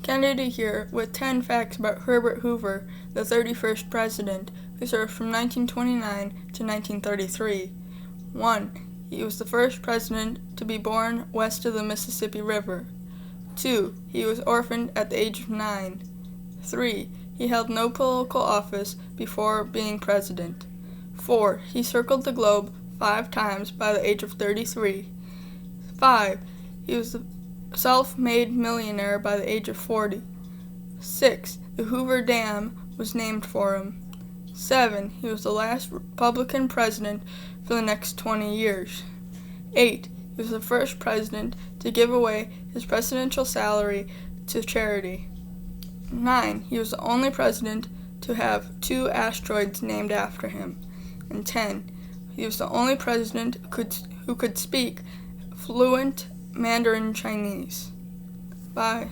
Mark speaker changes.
Speaker 1: Kennedy here with 10 facts about Herbert Hoover, the 31st president, who served from 1929 to 1933. 1. He was the first president to be born west of the Mississippi River. 2. He was orphaned at the age of 9. 3. He held no political office before being president. 4. He circled the globe 5 times by the age of 33. 5. He was the self-made millionaire by the age of 40. 6. The Hoover Dam was named for him. 7. He was the last Republican president for the next 20 years. 8. He was the first president to give away his presidential salary to charity. 9. He was the only president to have 2 asteroids named after him. And 10. He was the only president who could speak fluent Mandarin Chinese. Bye.